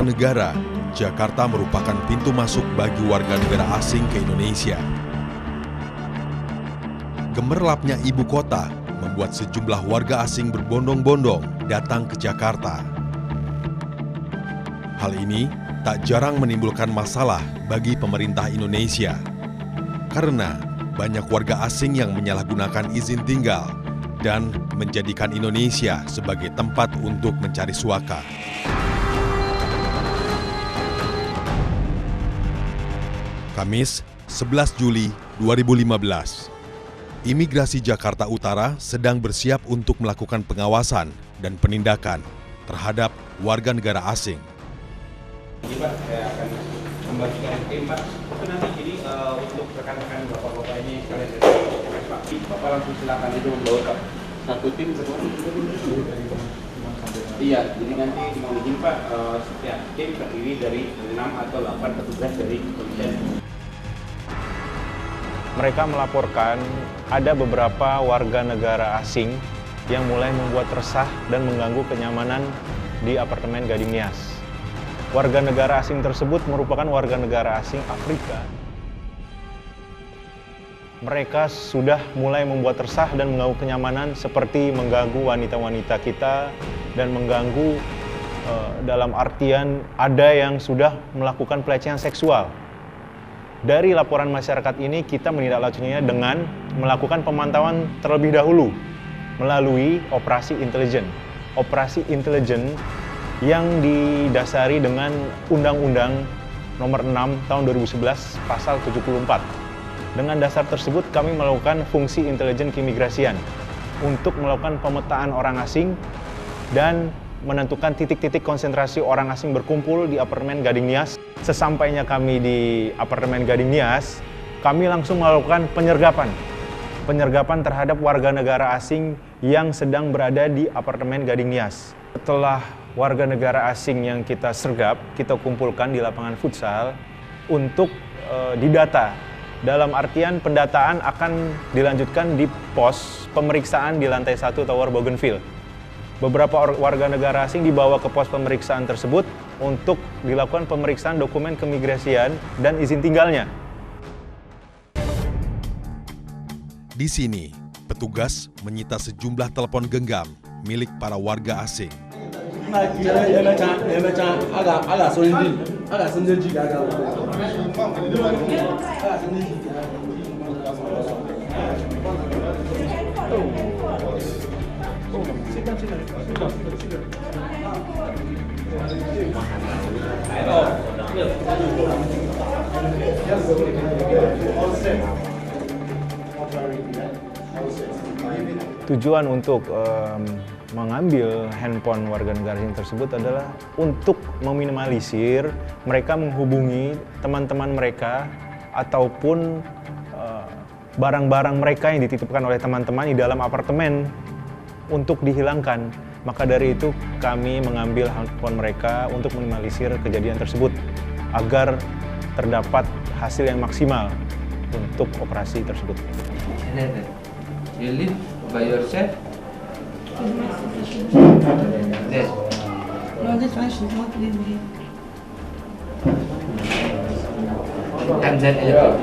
negara, Jakarta merupakan pintu masuk bagi warga negara asing ke Indonesia. Gemerlapnya ibu kota membuat sejumlah warga asing berbondong-bondong datang ke Jakarta. Hal ini tak jarang menimbulkan masalah bagi pemerintah Indonesia, karena banyak warga asing yang menyalahgunakan izin tinggal dan menjadikan Indonesia sebagai tempat untuk mencari suaka. Kamis, 11 Juli 2015. Imigrasi Jakarta Utara sedang bersiap untuk melakukan pengawasan dan penindakan terhadap warga negara asing. Jadi Pak, saya akan membagikan tim Pak. Itu nanti jadi untuk rekan-rekan bapak-bapak ini sekalian dari Pak. Bapak langsung silakan itu membawa Pak. Satu tim semua. Iya, jadi nanti mau izin Pak, setiap tim terdiri dari 6 atau 8 petugas dari kepolisian. Mereka melaporkan ada beberapa warga negara asing yang mulai membuat resah dan mengganggu kenyamanan di apartemen Gading Nias. Warga negara asing tersebut merupakan warga negara asing Afrika. Mereka sudah mulai membuat resah dan mengganggu kenyamanan seperti mengganggu wanita-wanita kita dan mengganggu dalam artian ada yang sudah melakukan pelecehan seksual. Dari laporan masyarakat ini kita menindaklanjutinya dengan melakukan pemantauan terlebih dahulu melalui operasi intelijen. Operasi intelijen yang didasari dengan Undang-Undang Nomor 6 Tahun 2011 Pasal 74. Dengan dasar tersebut kami melakukan fungsi intelijen keimigrasian untuk melakukan pemetaan orang asing dan menentukan titik-titik konsentrasi orang asing berkumpul di apartemen Gading Nias. Sesampainya kami di apartemen Gading Nias, kami langsung melakukan penyergapan terhadap warga negara asing yang sedang berada di apartemen Gading Nias. Setelah warga negara asing yang kita sergap, kita kumpulkan di lapangan futsal untuk didata. Dalam artian pendataan akan dilanjutkan di pos pemeriksaan di lantai 1 Tower Bougainville. Beberapa warga negara asing dibawa ke pos pemeriksaan tersebut untuk dilakukan pemeriksaan dokumen keimigrasian dan izin tinggalnya. Di sini, petugas menyita sejumlah telepon genggam milik para warga asing. Tujuan untuk mengambil handphone warga negara asing tersebut adalah untuk meminimalisir mereka menghubungi teman-teman mereka ataupun barang-barang mereka yang dititipkan oleh teman-teman di dalam apartemen untuk dihilangkan. Maka dari itu kami mengambil handphone mereka untuk meminimalisir kejadian tersebut agar terdapat hasil yang maksimal untuk operasi tersebut. You live by yourself? Yes. No, this one she's not living here. Tanzania.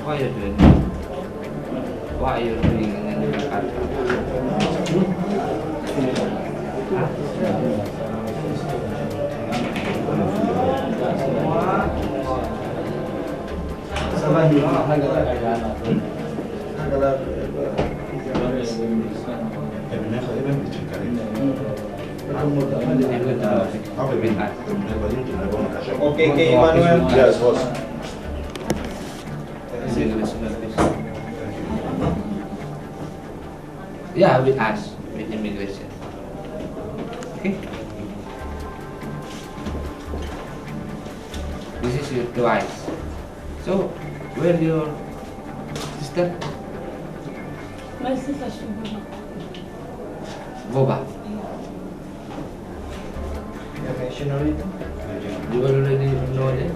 What are you doing? What are you doing in Jakarta? Oke, Emmanuel. Yes, boss. Yeah, with us, with immigration. Okay. This is your twice. So, where your sister? My sister should go. Boba. Your nationality? You already know them?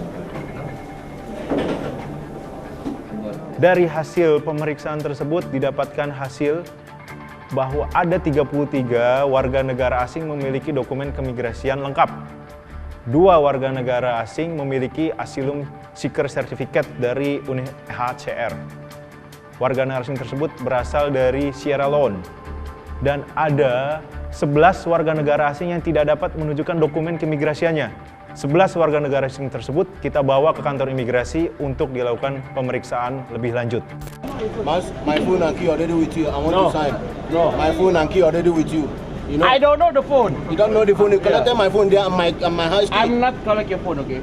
No? Dari hasil pemeriksaan tersebut didapatkan hasil bahwa ada 33 warga negara asing memiliki dokumen keimigrasian lengkap. 2 warga negara asing memiliki Asylum Seeker Certificate dari UNHCR. Warga negara asing tersebut berasal dari Sierra Leone. Dan ada 11 warga negara asing yang tidak dapat menunjukkan dokumen keimigrasiannya. 11 warga negara asing tersebut kita bawa ke kantor imigrasi untuk dilakukan pemeriksaan lebih lanjut. My phone and key already with you. I want No. to sign. No. My phone and key already with you. You know? I don't know the phone. You don't know the phone. You collected my phone there and my high school. I'm not collect your phone, okay?